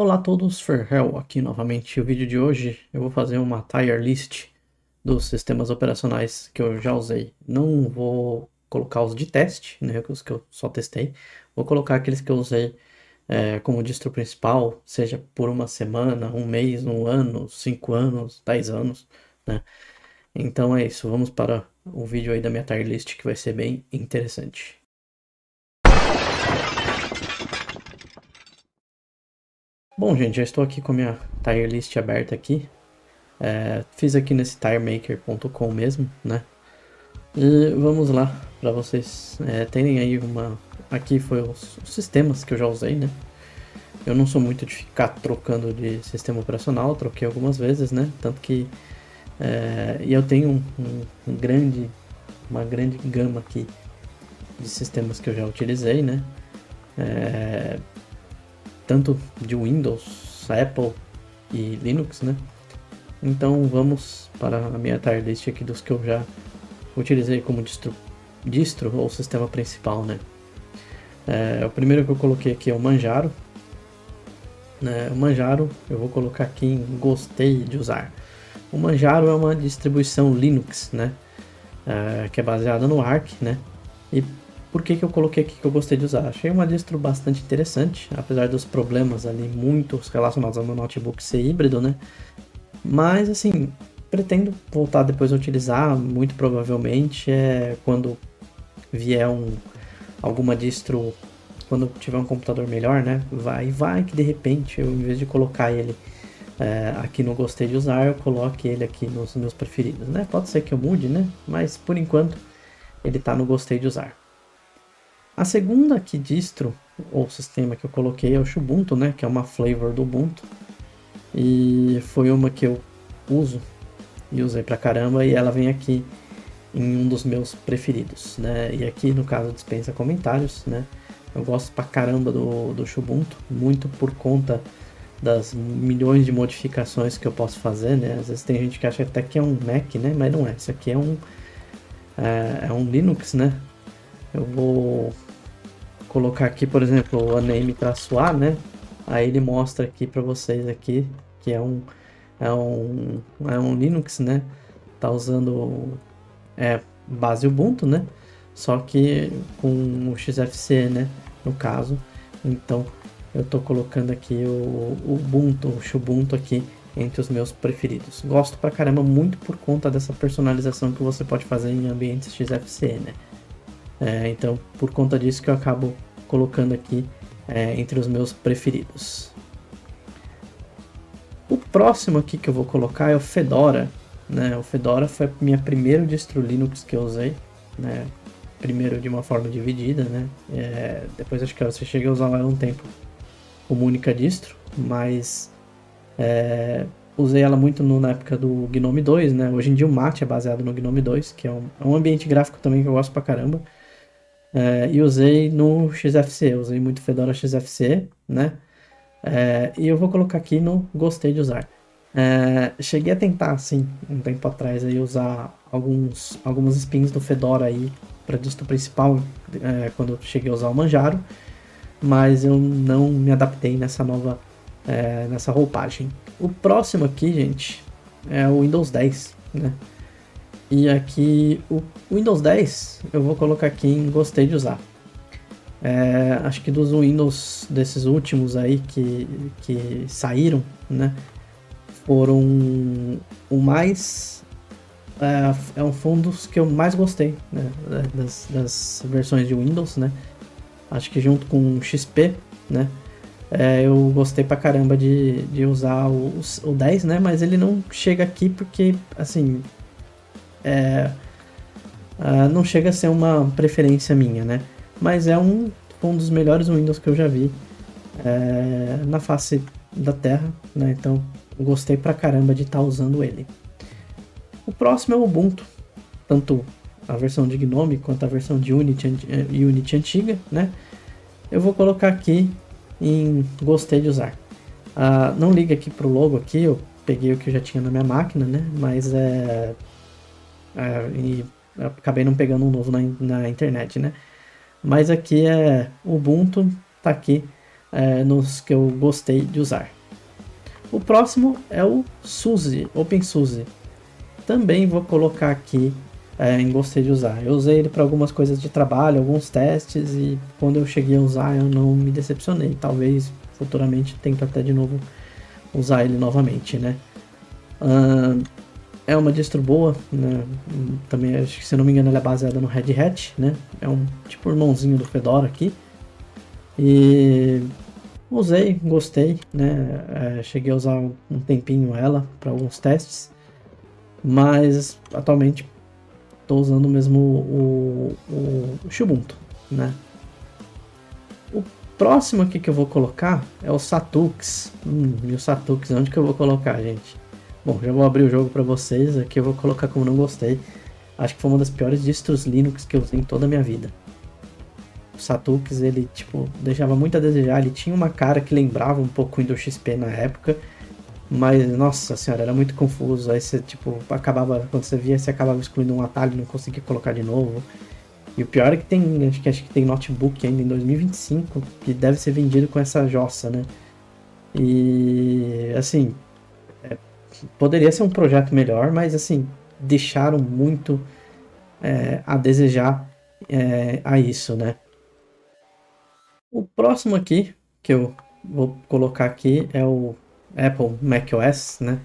Olá a todos, Ferrell aqui novamente. O vídeo de hoje eu vou fazer uma tier list dos sistemas operacionais que eu já usei. Não vou colocar os de teste, né, os que eu só testei. Vou colocar aqueles que eu usei como distro principal, seja por uma semana, um mês, um ano, 5 anos, 10 anos, né? Então é isso, vamos para o vídeo aí da minha tier list que vai ser bem interessante. Bom, gente, já estou aqui com a minha tier list aberta aqui. Fiz aqui nesse tiremaker.com mesmo, né? E vamos lá, para vocês terem aí uma... Aqui foi os sistemas que eu já usei, né? Eu não sou muito de ficar trocando de sistema operacional, troquei algumas vezes, né? Tanto que... e eu tenho uma grande gama aqui de sistemas que eu já utilizei, né? Tanto de Windows, Apple e Linux, né? Então vamos para a minha tier list aqui dos que eu já utilizei como distro ou sistema principal, né? O primeiro que eu coloquei aqui é o Manjaro. O Manjaro eu vou colocar aqui em gostei de usar. O Manjaro é uma distribuição Linux, né? Que é baseada no Arch, né? E por que eu coloquei aqui que eu gostei de usar? Achei uma distro bastante interessante, apesar dos problemas ali muitos relacionados ao meu notebook ser híbrido, né? Mas assim, pretendo voltar depois a utilizar, muito provavelmente quando vier alguma distro, quando tiver um computador melhor, né? Vai que de repente eu, em vez de colocar ele aqui no gostei de usar, eu coloque ele aqui nos meus preferidos, né? Pode ser que eu mude, né? Mas por enquanto ele tá no gostei de usar. A segunda aqui distro ou sistema que eu coloquei é o Xubuntu, né? Que é uma flavor do Ubuntu. E foi uma que eu uso e usei pra caramba, e ela vem aqui em um dos meus preferidos, né? E aqui no caso dispensa comentários, né? Eu gosto pra caramba do Xubuntu, muito por conta das milhões de modificações que eu posso fazer, né? Às vezes tem gente que acha até que é um Mac, né? Mas não é, isso aqui é um Linux, né? Eu vou colocar aqui, por exemplo, o name-a, né? Aí ele mostra aqui para vocês aqui que é um Linux, né? Tá usando base Ubuntu, né? Só que com o XFCE, né? No caso. Então eu tô colocando aqui o Ubuntu, o Xubuntu aqui entre os meus preferidos. Gosto pra caramba muito por conta dessa personalização que você pode fazer em ambientes XFCE, né? Então, por conta disso que eu acabo colocando aqui entre os meus preferidos. O próximo aqui que eu vou colocar é o Fedora, né? O Fedora foi a minha primeira distro Linux que eu usei, né? Primeiro de uma forma dividida, né? Depois acho que eu cheguei a usar ela um tempo como única distro, mas usei ela muito na época do GNOME 2, né? Hoje em dia o Mate é baseado no GNOME 2, que é um ambiente gráfico também que eu gosto pra caramba. E usei no XFCE, usei muito Fedora XFCE, né? E eu vou colocar aqui no gostei de usar. Cheguei a tentar, assim, um tempo atrás, aí, usar algumas spins do Fedora aí para distro principal, quando eu cheguei a usar o Manjaro, mas eu não me adaptei nessa roupagem. O próximo aqui, gente, é o Windows 10, né? E aqui o Windows 10 eu vou colocar aqui em gostei de usar. Acho que dos Windows desses últimos aí que saíram, né? Foram o mais. Foi um dos que eu mais gostei, né? Das versões de Windows, né? Acho que junto com o XP, né? Eu gostei pra caramba de usar o 10, né? Mas ele não chega aqui porque, assim, não chega a ser uma preferência minha, né? Mas é um dos melhores Windows que eu já vi na face da Terra, né? Então eu gostei pra caramba de estar usando ele. O próximo é o Ubuntu, tanto a versão de GNOME quanto a versão de Unity antiga, né? Eu vou colocar aqui em gostei de usar. Não liga aqui pro logo aqui, eu peguei o que eu já tinha na minha máquina, né? Mas e acabei não pegando um novo na internet, né? Mas aqui o Ubuntu tá aqui nos que eu gostei de usar. O próximo é o SUSE, OpenSUSE. Também vou colocar aqui em gostei de usar. Eu usei ele para algumas coisas de trabalho, alguns testes, e quando eu cheguei a usar eu não me decepcionei. Talvez futuramente tente até de novo usar ele novamente, né? É uma distro boa, né? Também, acho que, se não me engano, ela é baseada no Red Hat, né? É um tipo irmãozinho do Fedora aqui. E usei, gostei, né? Cheguei a usar um tempinho ela para alguns testes, mas atualmente estou usando mesmo o Ubuntu, né? O próximo aqui que eu vou colocar é o Satux. E o Satux, onde que eu vou colocar, gente? Bom, já vou abrir o jogo para vocês. Aqui eu vou colocar como não gostei. Acho que foi uma das piores distros Linux que eu usei em toda a minha vida. O Satux, ele, tipo, deixava muito a desejar. Ele tinha uma cara que lembrava um pouco o Windows XP na época. Mas, nossa senhora, era muito confuso. Aí você, tipo, acabava, quando você via, você acabava excluindo um atalho e não conseguia colocar de novo. E o pior é que tem, acho que tem notebook ainda em 2025 que deve ser vendido com essa jossa, né? E, assim, poderia ser um projeto melhor, mas, assim, deixaram muito a desejar a isso, né? O próximo aqui, que eu vou colocar aqui, é o Apple macOS, né?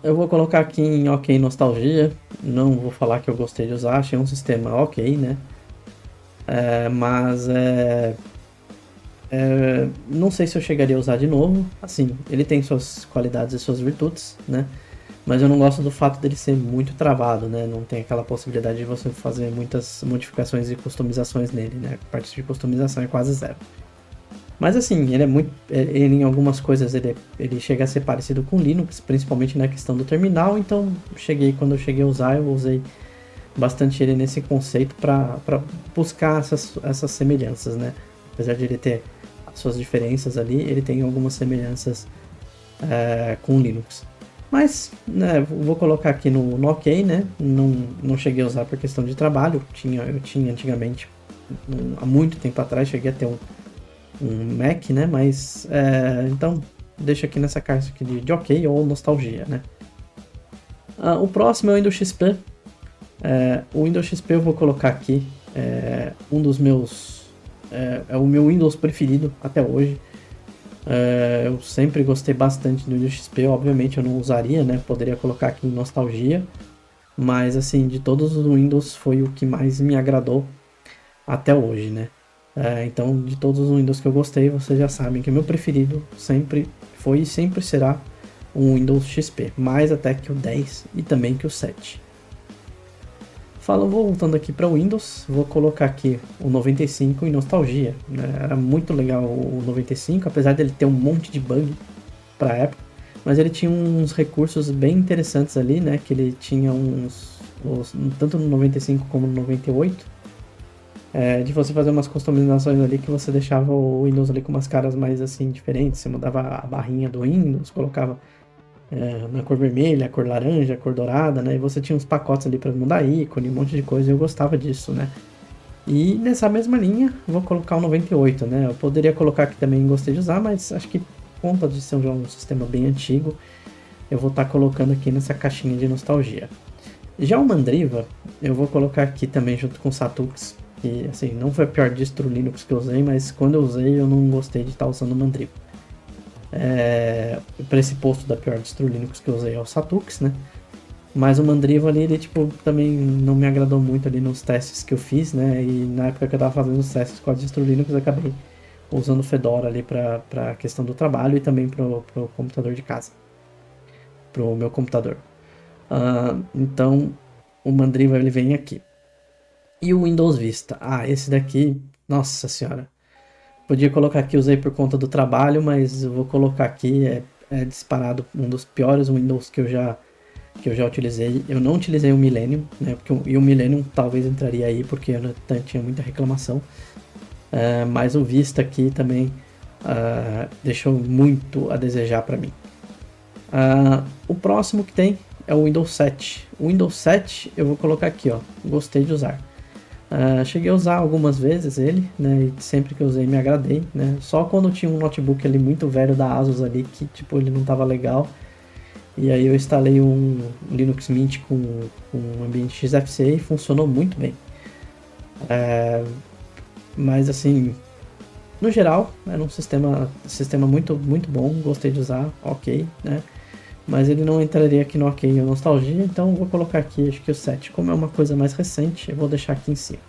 Eu vou colocar aqui em OK Nostalgia. Não vou falar que eu gostei de usar, achei um sistema ok, né? Mas não sei se eu chegaria a usar de novo. Assim, ele tem suas qualidades e suas virtudes, né? Mas eu não gosto do fato dele ser muito travado, né? Não tem aquela possibilidade de você fazer muitas modificações e customizações nele, né? A parte de customização é quase zero. Mas assim, ele é muito. Ele, em algumas coisas ele chega a ser parecido com Linux, principalmente na questão do terminal. Então, quando eu cheguei a usar, eu usei bastante ele nesse conceito para buscar essas semelhanças, né? Apesar de ele ter as suas diferenças ali, ele tem algumas semelhanças com Linux. Mas, vou colocar aqui no OK, né? Não cheguei a usar por questão de trabalho. Eu tinha antigamente, há muito tempo atrás, cheguei a ter um Mac, né? Mas, então, deixa aqui nessa caixa aqui de OK ou nostalgia, né? O próximo é o Windows XP. O Windows XP eu vou colocar aqui, um dos meus... é o meu Windows preferido até hoje. Eu sempre gostei bastante do Windows XP, obviamente eu não usaria, né? Poderia colocar aqui em nostalgia, mas assim, de todos os Windows foi o que mais me agradou até hoje, né? Então, de todos os Windows que eu gostei, vocês já sabem que o meu preferido sempre foi e sempre será o Windows XP, mais até que o 10 e também que o 7. Voltando aqui para o Windows, vou colocar aqui o 95 em nostalgia, né? Era muito legal o 95, apesar dele ter um monte de bug para a época, mas ele tinha uns recursos bem interessantes ali, né? Que ele tinha tanto no 95 como no 98, de você fazer umas customizações ali que você deixava o Windows ali com umas caras mais assim diferentes. Você mudava a barrinha do Windows, colocava na cor vermelha, a cor laranja, a cor dourada, né? E você tinha uns pacotes ali para mudar ícone, um monte de coisa, e eu gostava disso, né? E nessa mesma linha, vou colocar o 98, né? Eu poderia colocar aqui também, gostei de usar, mas acho que por conta de ser um sistema bem antigo, eu vou estar colocando aqui nessa caixinha de nostalgia. Já o Mandriva, eu vou colocar aqui também junto com o Satux, que assim, não foi a pior distro Linux que eu usei, mas quando eu usei eu não gostei de estar usando o Mandriva. Para esse posto da pior distro Linux que eu usei é o Satux, né? Mas o Mandriva ali, ele tipo, também não me agradou muito ali nos testes que eu fiz, né? E na época que eu tava fazendo os testes com a distro Linux, eu acabei usando o Fedora ali para a questão do trabalho e também pro computador de casa, pro meu computador. Então, o Mandriva ele vem aqui. E o Windows Vista? Esse daqui, nossa senhora. Podia colocar aqui, usei por conta do trabalho, mas eu vou colocar aqui, é disparado um dos piores Windows que eu já utilizei. Eu não utilizei o Millennium, né? E o Millennium talvez entraria aí, porque eu tinha muita reclamação. Mas o Vista aqui também deixou muito a desejar para mim. O próximo que tem é o Windows 7. O Windows 7 eu vou colocar aqui, ó. Gostei de usar. Cheguei a usar algumas vezes ele, né, e sempre que eu usei me agradei, né, só quando tinha um notebook ali muito velho da Asus ali, que tipo, ele não tava legal, e aí eu instalei um Linux Mint com um ambiente XFCE e funcionou muito bem. Mas assim, no geral, era um sistema muito, muito bom, gostei de usar, ok, né, mas ele não entraria aqui no ok ou nostalgia, então vou colocar aqui, acho que o 7, como é uma coisa mais recente, eu vou deixar aqui em cima.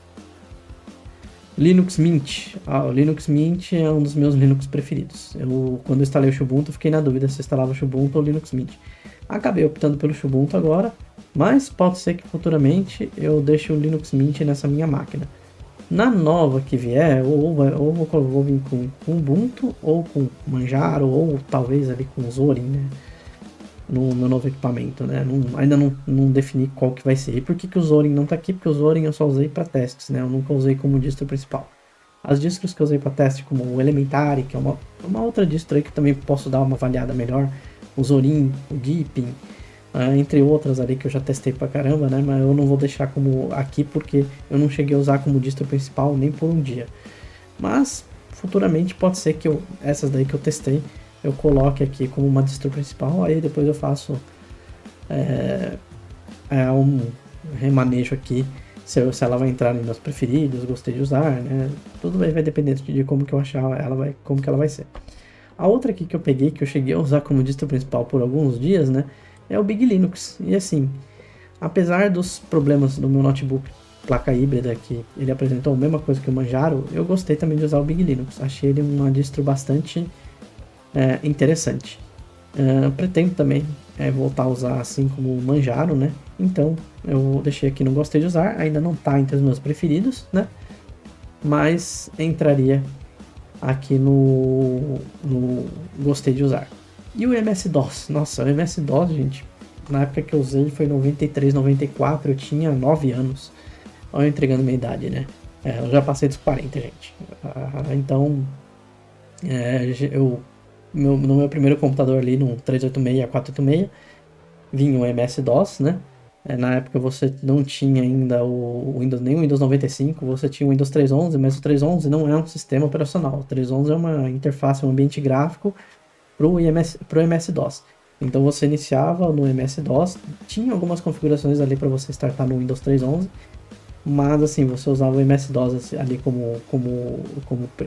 Linux Mint. O Linux Mint é um dos meus Linux preferidos. Quando eu instalei o Ubuntu, fiquei na dúvida se eu instalava o Ubuntu ou o Linux Mint. Acabei optando pelo Ubuntu agora, mas pode ser que futuramente eu deixe o Linux Mint nessa minha máquina. Na nova que vier, ou vou vir com Ubuntu, ou com Manjaro, ou talvez ali com Zorin, né? No meu novo equipamento, né? Ainda não defini qual que vai ser. E por que o Zorin não tá aqui? Porque o Zorin eu só usei para testes, né? Eu nunca usei como distro principal. As distros que eu usei para teste, como o Elementary, que é uma outra distro aí que também posso dar uma avaliada melhor, o Zorin, o Deepin, entre outras ali que eu já testei pra caramba, né? Mas eu não vou deixar como aqui porque eu não cheguei a usar como distro principal nem por um dia. Mas futuramente pode ser que essas daí que eu testei eu coloque aqui como uma distro principal, aí depois eu faço um remanejo aqui, se ela vai entrar nos meus preferidos, gostei de usar, né? Tudo vai depender de como que eu achar como que ela vai ser. A outra aqui que eu peguei, que eu cheguei a usar como distro principal por alguns dias, né? É o Big Linux. E assim, apesar dos problemas do meu notebook placa híbrida, que ele apresentou a mesma coisa que o Manjaro, eu gostei também de usar o Big Linux. Achei ele uma distro bastante interessante. Pretendo também voltar a usar assim como o Manjaro, né? Então eu deixei aqui, não gostei de usar, ainda não está entre os meus preferidos, né? Mas entraria aqui no gostei de usar. E o MS-DOS? Nossa, o MS-DOS, gente, na época que eu usei foi 93, 94, eu tinha 9 anos. Olha eu entregando minha idade, né? Eu já passei dos 40, gente. Então, no meu primeiro computador ali, no 386, 486, vinha o MS-DOS, né? Na época você não tinha ainda o Windows, nem o Windows 95, você tinha o Windows 3.11, mas o 3.11 não é um sistema operacional. O 3.11 é uma interface, um ambiente gráfico para o MS-DOS. Então você iniciava no MS-DOS, tinha algumas configurações ali para você startar no Windows 3.11, mas assim, você usava o MS-DOS ali como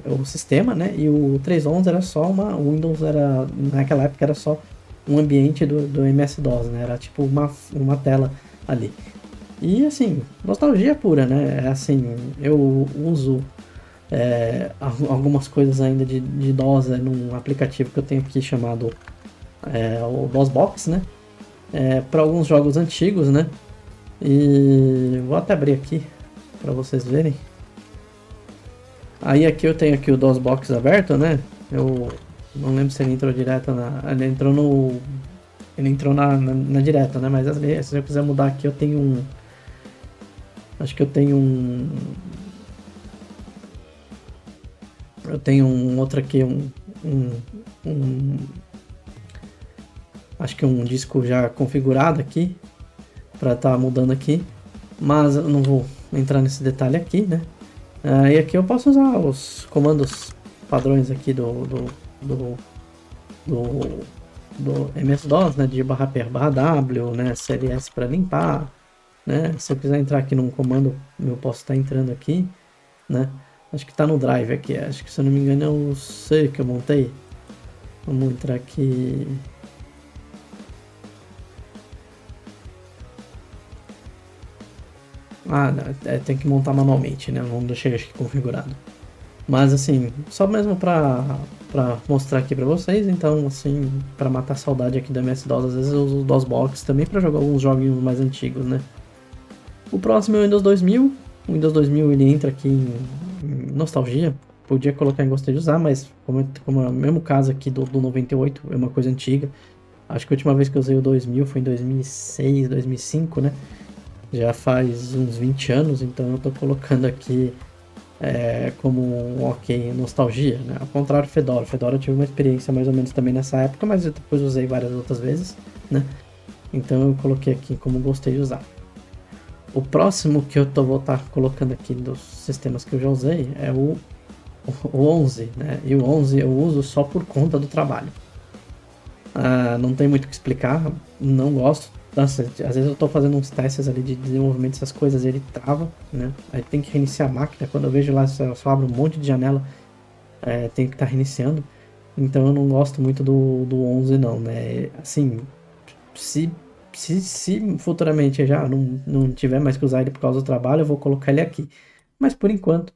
o sistema, né? E o 3.11 era só o Windows naquela época era só um ambiente do MS-DOS, né? Era tipo uma tela ali. E assim, nostalgia pura, né? Assim, eu uso algumas coisas ainda de DOS num aplicativo que eu tenho aqui chamado o DOSBox, né? Para alguns jogos antigos, né? E vou até abrir aqui para vocês verem. Aí aqui eu tenho aqui o DOSBox aberto, né? Eu não lembro se ele entrou direto ele entrou na direta, né? Mas se eu quiser mudar aqui, eu tenho acho que eu tenho um outro aqui, acho que um disco já configurado aqui para estar mudando aqui, mas eu não vou entrar nesse detalhe aqui, né? E aqui eu posso usar os comandos padrões aqui do MS-DOS, né? De /p/w, né? CLS para limpar, né? Se eu quiser entrar aqui num comando, eu posso estar entrando aqui, né? Acho que está no Drive aqui, acho que se eu não me engano é o C que eu montei. Vamos entrar aqui. Tem que montar manualmente, né? Não deixei acho que configurado. Mas assim, só mesmo pra mostrar aqui pra vocês, então assim, pra matar a saudade aqui do MS-DOS, às vezes eu uso o DOSBox também pra jogar alguns joguinhos mais antigos, né? O próximo é o Windows 2000. O Windows 2000 ele entra aqui em nostalgia. Podia colocar em gostei de usar, mas como é o mesmo caso aqui do 98, é uma coisa antiga. Acho que a última vez que eu usei o 2000 foi em 2006, 2005, né? Já faz uns 20 anos, então eu tô colocando aqui como um ok, nostalgia, né? Ao contrário do Fedora. Fedora eu tive uma experiência mais ou menos também nessa época, mas eu depois usei várias outras vezes, né? Então eu coloquei aqui como gostei de usar. O próximo que eu vou estar colocando aqui dos sistemas que eu já usei é o 11, né? E o 11 eu uso só por conta do trabalho. Não tem muito o que explicar, não gosto. Nossa, às vezes eu tô fazendo uns testes ali de desenvolvimento, essas coisas, ele trava, né? Aí tem que reiniciar a máquina. Quando eu vejo lá, só abre um monte de janela, tem que estar reiniciando. Então eu não gosto muito do 11 não, né? Assim, se futuramente eu já não tiver mais que usar ele por causa do trabalho, eu vou colocar ele aqui. Mas por enquanto,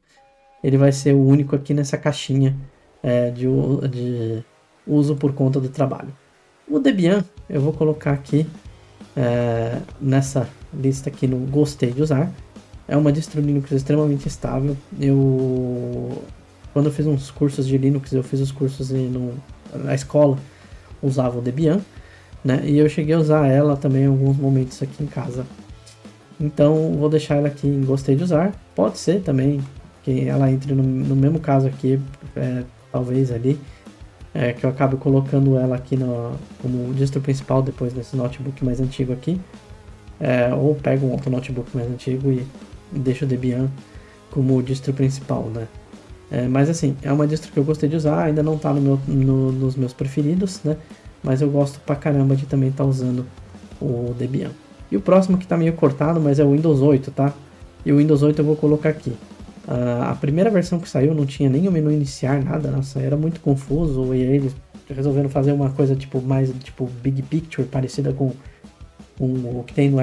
ele vai ser o único aqui nessa caixinha de uso por conta do trabalho. O Debian eu vou colocar aqui nessa lista aqui no gostei de usar. É uma distro Linux extremamente estável. Quando eu fiz uns cursos de Linux, eu fiz os cursos na escola, usava o Debian, né? E eu cheguei a usar ela também em alguns momentos aqui em casa. Então vou deixar ela aqui em gostei de usar. Pode ser também que ela entre no mesmo caso aqui, talvez ali, que eu acabe colocando ela aqui como distro principal depois desse notebook mais antigo aqui. Ou pego um outro notebook mais antigo e deixo o Debian como distro principal, né? Mas assim, é uma distro que eu gostei de usar, ainda não tá nos meus preferidos, né? Mas eu gosto pra caramba de também estar usando o Debian. E o próximo que tá meio cortado, mas é o Windows 8, tá? E o Windows 8 eu vou colocar aqui. A primeira versão que saiu não tinha nem o menu iniciar, nada, nossa, era muito confuso. E aí eles resolveram fazer uma coisa mais Big Picture, parecida com o que tem no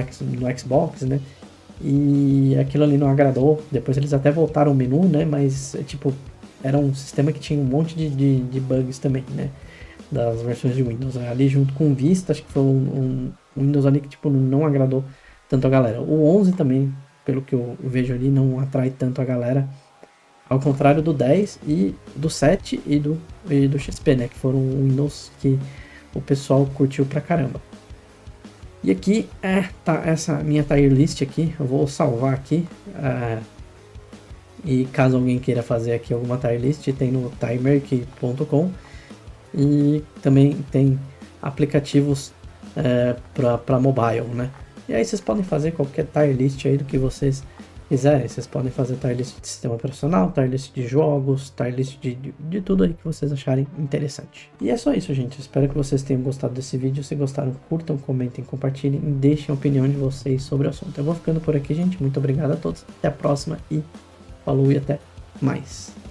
Xbox, né? E aquilo ali não agradou. Depois eles até voltaram o menu, né? Mas era um sistema que tinha um monte de bugs também, né? Das versões de Windows. Ali junto com o Vista, acho que foi um Windows ali que não agradou tanto a galera. O 11 também, pelo que eu vejo ali, não atrai tanto a galera. Ao contrário do 10 e do 7 e do XP, né? Que foram Windows que o pessoal curtiu pra caramba. E aqui tá essa minha tier list aqui. Eu vou salvar aqui. E caso alguém queira fazer aqui alguma tier list, tem no timerk.com. E também tem aplicativos para mobile, né? E aí vocês podem fazer qualquer tier list aí do que vocês quiserem. Vocês podem fazer tier list de sistema operacional, tier list de jogos, tier list de tudo aí que vocês acharem interessante. E é só isso, gente. Espero que vocês tenham gostado desse vídeo. Se gostaram, curtam, comentem, compartilhem e deixem a opinião de vocês sobre o assunto. Eu vou ficando por aqui, gente. Muito obrigado a todos. Até a próxima e falou e até mais.